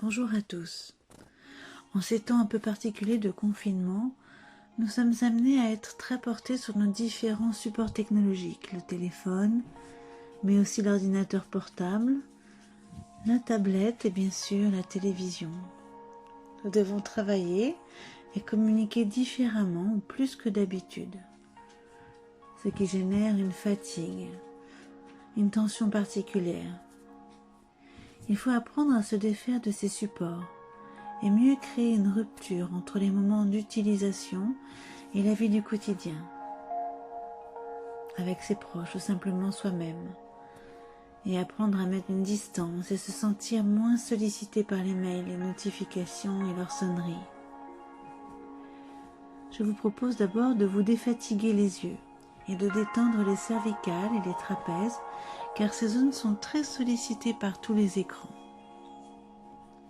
Bonjour à tous. En ces temps un peu particuliers de confinement, nous sommes amenés à être très portés sur nos différents supports technologiques, le téléphone, mais aussi l'ordinateur portable, la tablette et bien sûr la télévision. Nous devons travailler et communiquer différemment ou plus que d'habitude, ce qui génère une fatigue, une tension particulière. Il faut apprendre à se défaire de ces supports et mieux créer une rupture entre les moments d'utilisation et la vie du quotidien, avec ses proches ou simplement soi-même, et apprendre à mettre une distance et se sentir moins sollicité par les mails, les notifications et leurs sonneries. Je vous propose d'abord de vous défatiguer les yeux et de détendre les cervicales et les trapèzes, car ces zones sont très sollicitées par tous les écrans.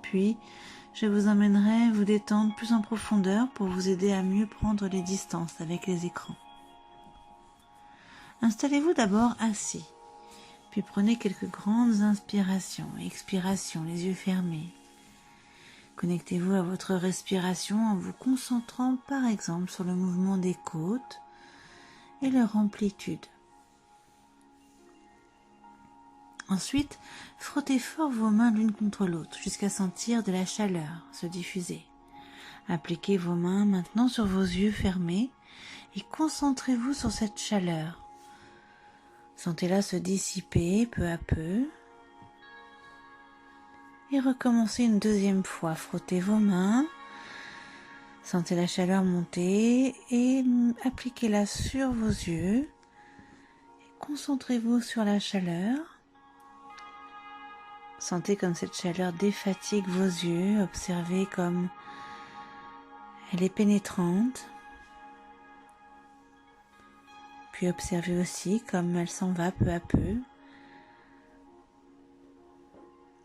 Puis, je vous emmènerai vous détendre plus en profondeur pour vous aider à mieux prendre les distances avec les écrans. Installez-vous d'abord assis, puis prenez quelques grandes inspirations et expirations, les yeux fermés. Connectez-vous à votre respiration en vous concentrant par exemple sur le mouvement des côtes et leur amplitude. Ensuite, frottez fort vos mains l'une contre l'autre jusqu'à sentir de la chaleur se diffuser. Appliquez vos mains maintenant sur vos yeux fermés et concentrez-vous sur cette chaleur. Sentez-la se dissiper peu à peu. Et recommencez une deuxième fois. Frottez vos mains. Sentez la chaleur monter et appliquez-la sur vos yeux. Concentrez-vous sur la chaleur. Sentez comme cette chaleur défatigue vos yeux. Observez comme elle est pénétrante. Puis observez aussi comme elle s'en va peu à peu.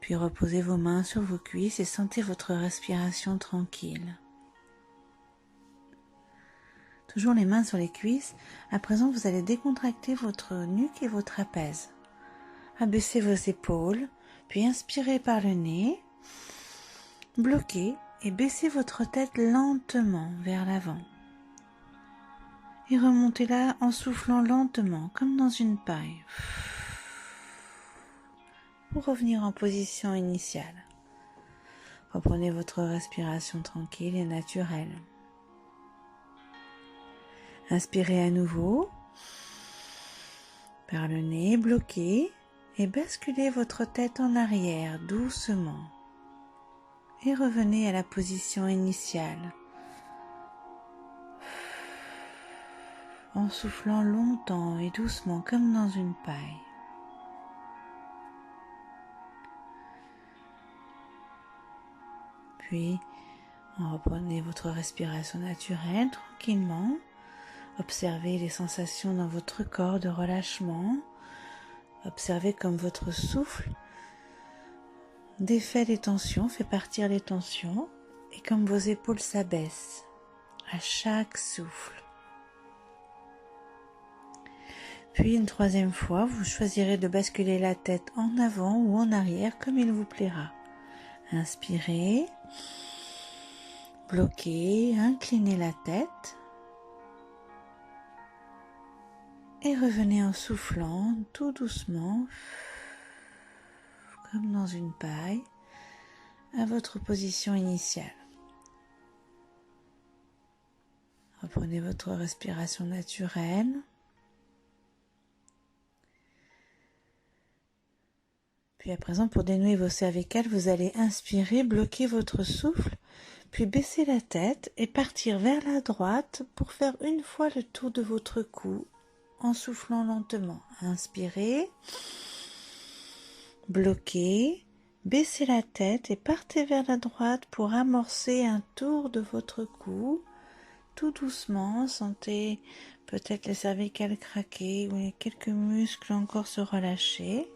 Puis reposez vos mains sur vos cuisses et sentez votre respiration tranquille. Toujours les mains sur les cuisses. À présent, vous allez décontracter votre nuque et vos trapèzes. Abaissez vos épaules, puis inspirez par le nez. Bloquez et baissez votre tête lentement vers l'avant. Et remontez-la en soufflant lentement, comme dans une paille, pour revenir en position initiale. Reprenez votre respiration tranquille et naturelle. Inspirez à nouveau par le nez, bloquez et basculez votre tête en arrière doucement. Et revenez à la position initiale en soufflant longtemps et doucement comme dans une paille. Puis, reprenez votre respiration naturelle tranquillement. Observez les sensations dans votre corps de relâchement. Observez comme votre souffle défait les tensions, fait partir les tensions et comme vos épaules s'abaissent à chaque souffle. Puis une troisième fois, vous choisirez de basculer la tête en avant ou en arrière comme il vous plaira. Inspirez, bloquez, inclinez la tête et revenez en soufflant tout doucement, comme dans une paille, à votre position initiale. Reprenez votre respiration naturelle. Puis à présent, pour dénouer vos cervicales, vous allez inspirer, bloquer votre souffle, puis baisser la tête et partir vers la droite pour faire une fois le tour de votre cou en soufflant lentement. Inspirez, bloquez, baissez la tête et partez vers la droite pour amorcer un tour de votre cou. Tout doucement, sentez peut-être les cervicales craquer ou quelques muscles encore se relâcher.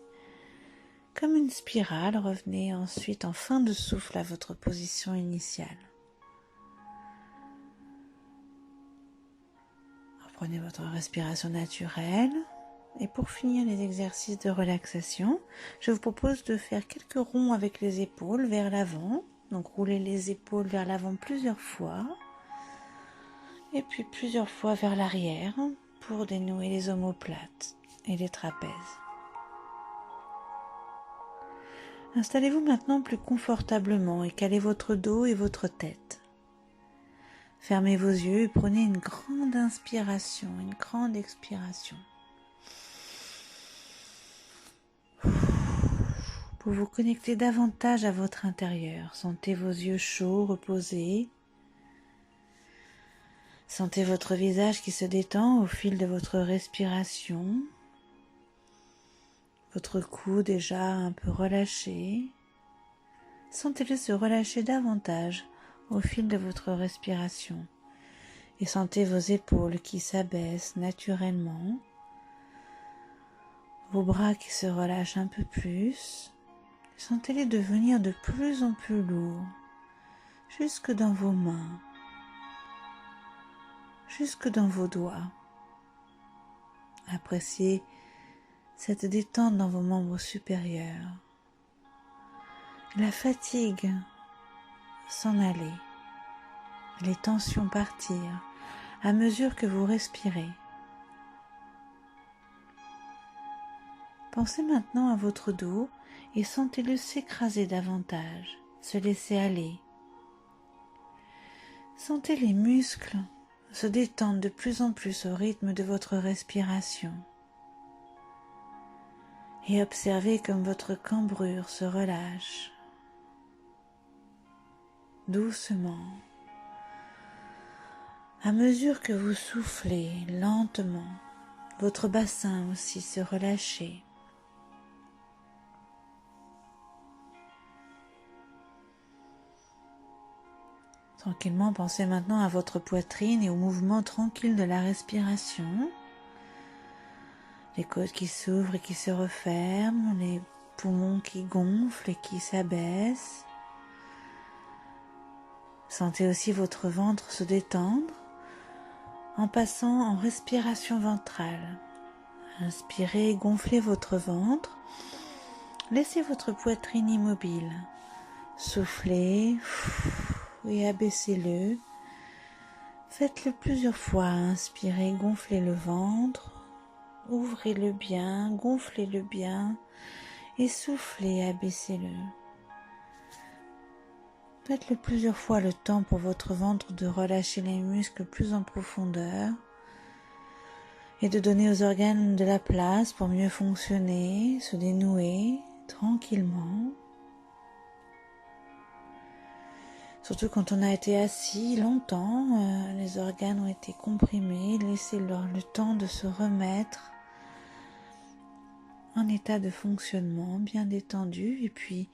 Comme une spirale, revenez ensuite en fin de souffle à votre position initiale. Reprenez votre respiration naturelle. Et pour finir les exercices de relaxation, je vous propose de faire quelques ronds avec les épaules vers l'avant. Donc rouler les épaules vers l'avant plusieurs fois. Et puis plusieurs fois vers l'arrière pour dénouer les omoplates et les trapèzes. Installez-vous maintenant plus confortablement et calez votre dos et votre tête. Fermez vos yeux et prenez une grande inspiration, une grande expiration. Pour vous connecter davantage à votre intérieur, sentez vos yeux chauds, reposés. Sentez votre visage qui se détend au fil de votre respiration. Votre cou déjà un peu relâché. Sentez-le se relâcher davantage au fil de votre respiration. Et sentez vos épaules qui s'abaissent naturellement. Vos bras qui se relâchent un peu plus. Sentez-les devenir de plus en plus lourds, jusque dans vos mains, jusque dans vos doigts. Appréciez cette détente dans vos membres supérieurs. La fatigue s'en aller, les tensions partir à mesure que vous respirez. Pensez maintenant à votre dos et sentez-le s'écraser davantage, se laisser aller. Sentez les muscles se détendre de plus en plus au rythme de votre respiration. Et observez comme votre cambrure se relâche doucement. À mesure que vous soufflez lentement, votre bassin aussi se relâche. Tranquillement, pensez maintenant à votre poitrine et au mouvement tranquille de la respiration. Les côtes qui s'ouvrent et qui se referment, les poumons qui gonflent et qui s'abaissent. Sentez aussi votre ventre se détendre en passant en respiration ventrale. Inspirez, gonflez votre ventre. Laissez votre poitrine immobile. Soufflez et abaissez-le. Faites-le plusieurs fois. Inspirez, gonflez le ventre. Ouvrez-le bien, gonflez-le bien et soufflez, abaissez-le. Faites-le plusieurs fois le temps pour votre ventre de relâcher les muscles plus en profondeur et de donner aux organes de la place pour mieux fonctionner, se dénouer tranquillement. Surtout quand on a été assis longtemps, les organes ont été comprimés, laissez-leur le temps de se remettre en état de fonctionnement bien détendu et puis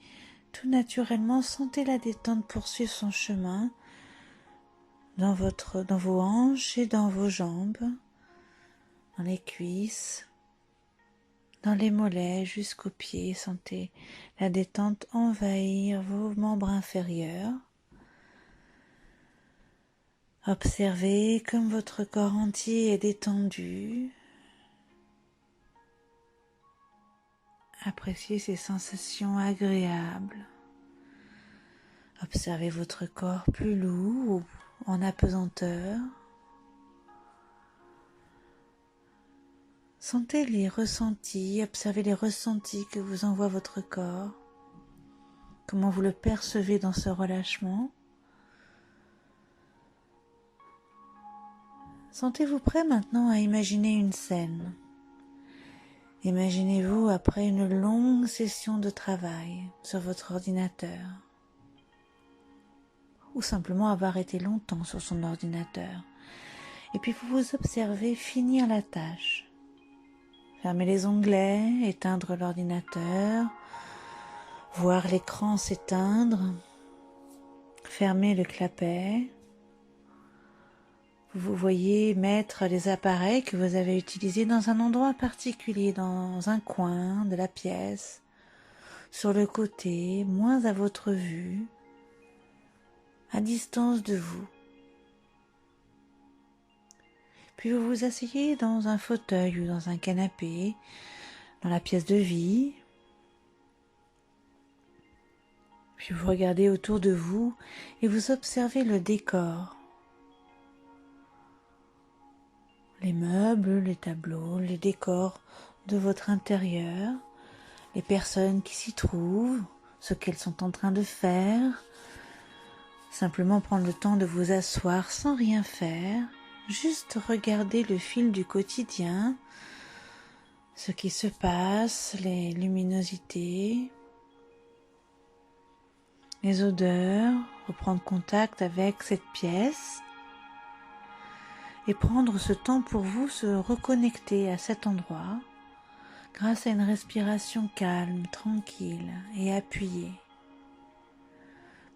tout naturellement sentez la détente poursuivre son chemin dans vos hanches et dans vos jambes, dans les cuisses, dans les mollets jusqu'aux pieds. Sentez la détente envahir vos membres inférieurs. Observez comme votre corps entier est détendu. Appréciez ces sensations agréables. Observez votre corps plus lourd ou en apesanteur. Sentez les ressentis, observez les ressentis que vous envoie votre corps. Comment vous le percevez dans ce relâchement. Sentez-vous prêt maintenant à imaginer une scène. Imaginez-vous après une longue session de travail sur votre ordinateur ou simplement avoir été longtemps sur son ordinateur. Et puis vous vous observez finir la tâche. Fermer les onglets, éteindre l'ordinateur, voir l'écran s'éteindre, fermer le clapet. Vous voyez mettre les appareils que vous avez utilisés dans un endroit particulier, dans un coin de la pièce, sur le côté, moins à votre vue, à distance de vous. Puis vous vous asseyez dans un fauteuil ou dans un canapé, dans la pièce de vie. Puis vous regardez autour de vous et vous observez le décor. Les meubles, les tableaux, les décors de votre intérieur, les personnes qui s'y trouvent, ce qu'elles sont en train de faire. Simplement prendre le temps de vous asseoir sans rien faire, juste regarder le fil du quotidien, ce qui se passe, les luminosités, les odeurs, reprendre contact avec cette pièce et prendre ce temps pour vous se reconnecter à cet endroit grâce à une respiration calme, tranquille et appuyée.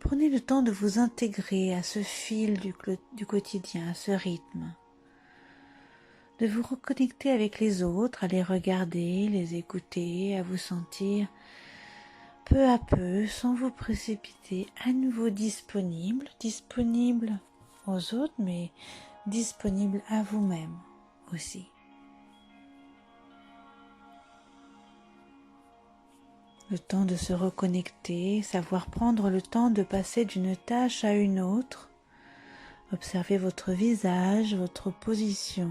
Prenez le temps de vous intégrer à ce fil du quotidien, à ce rythme, de vous reconnecter avec les autres, à les regarder, les écouter, à vous sentir peu à peu, sans vous précipiter, à nouveau disponible aux autres, mais disponible à vous-même aussi. Le temps de se reconnecter, savoir prendre le temps de passer d'une tâche à une autre. Observez votre visage, votre position.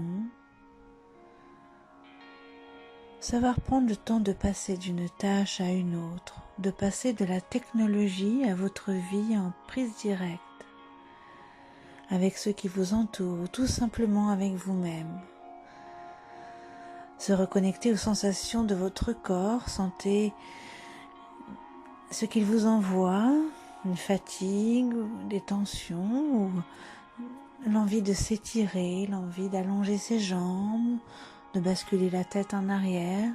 Savoir prendre le temps de passer d'une tâche à une autre, de passer de la technologie à votre vie en prise directe, avec ceux qui vous entourent ou tout simplement avec vous-même. Se reconnecter aux sensations de votre corps, sentez ce qu'il vous envoie, une fatigue, des tensions, ou l'envie de s'étirer, l'envie d'allonger ses jambes, de basculer la tête en arrière.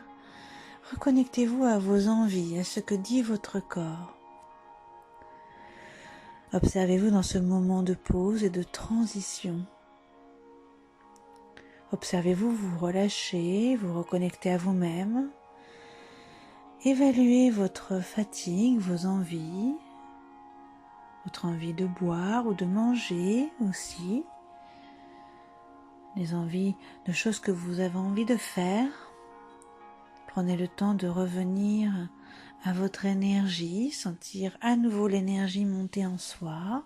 Reconnectez-vous à vos envies, à ce que dit votre corps. Observez-vous dans ce moment de pause et de transition. Observez-vous vous relâcher, vous reconnecter à vous-même. Évaluez votre fatigue, vos envies, votre envie de boire ou de manger aussi, les envies de choses que vous avez envie de faire. Prenez le temps de revenir à votre énergie, sentir à nouveau l'énergie monter en soi,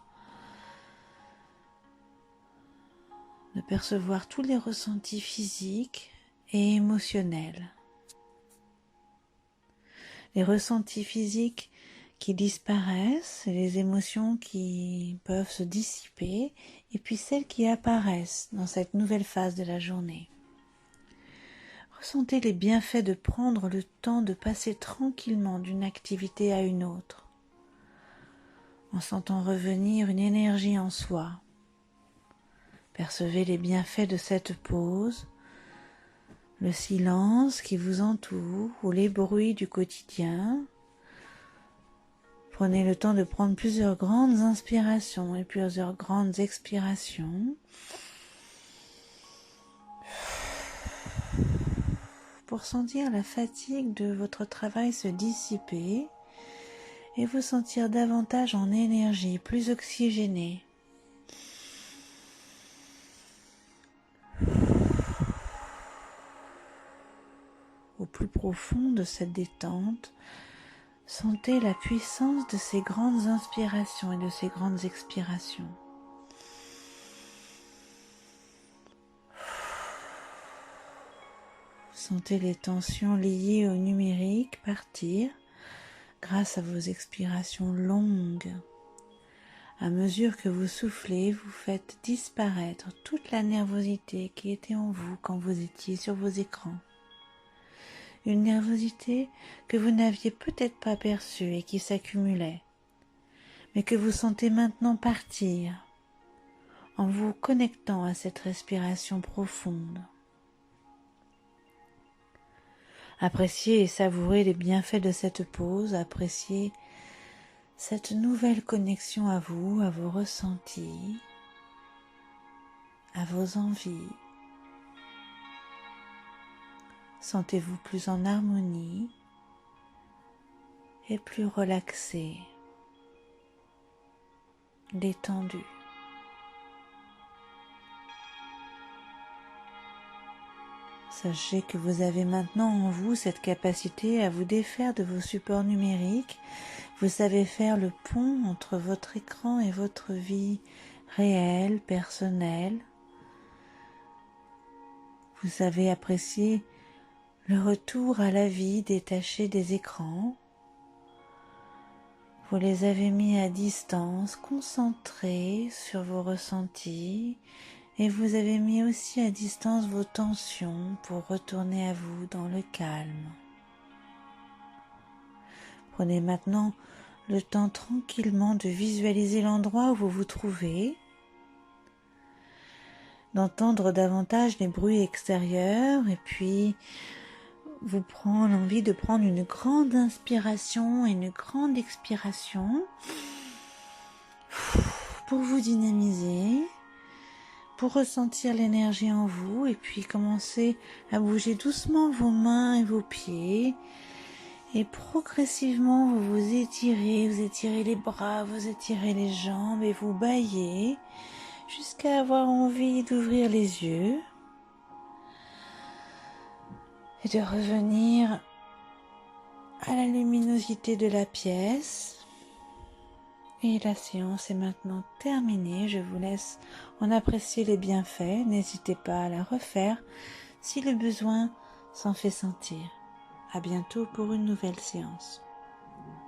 de percevoir tous les ressentis physiques et émotionnels. Les ressentis physiques qui disparaissent, les émotions qui peuvent se dissiper, et puis celles qui apparaissent dans cette nouvelle phase de la journée. Ressentez les bienfaits de prendre le temps de passer tranquillement d'une activité à une autre, en sentant revenir une énergie en soi. Percevez les bienfaits de cette pause, le silence qui vous entoure ou les bruits du quotidien. Prenez le temps de prendre plusieurs grandes inspirations et plusieurs grandes expirations pour sentir la fatigue de votre travail se dissiper et vous sentir davantage en énergie, plus oxygéné. Au plus profond de cette détente, sentez la puissance de ces grandes inspirations et de ces grandes expirations. Sentez les tensions liées au numérique partir grâce à vos expirations longues. À mesure que vous soufflez, vous faites disparaître toute la nervosité qui était en vous quand vous étiez sur vos écrans. Une nervosité que vous n'aviez peut-être pas perçue et qui s'accumulait, mais que vous sentez maintenant partir en vous connectant à cette respiration profonde. Appréciez et savourez les bienfaits de cette pause, appréciez cette nouvelle connexion à vous, à vos ressentis, à vos envies. Sentez-vous plus en harmonie et plus relaxé, détendu. Sachez que vous avez maintenant en vous cette capacité à vous défaire de vos supports numériques. Vous savez faire le pont entre votre écran et votre vie réelle, personnelle. Vous savez apprécier le retour à la vie détaché des écrans. Vous les avez mis à distance, concentrés sur vos ressentis, et vous avez mis aussi à distance vos tensions pour retourner à vous dans le calme. Prenez maintenant le temps tranquillement de visualiser l'endroit où vous vous trouvez, d'entendre davantage les bruits extérieurs, et puis vous prend l'envie de prendre une grande inspiration et une grande expiration pour vous dynamiser, pour ressentir l'énergie en vous et puis commencer à bouger doucement vos mains et vos pieds et progressivement vous étirez les bras, vous étirez les jambes et vous bâillez jusqu'à avoir envie d'ouvrir les yeux et de revenir à la luminosité de la pièce. Et la séance est maintenant terminée. Je vous laisse en apprécier les bienfaits. N'hésitez pas à la refaire si le besoin s'en fait sentir. À bientôt pour une nouvelle séance.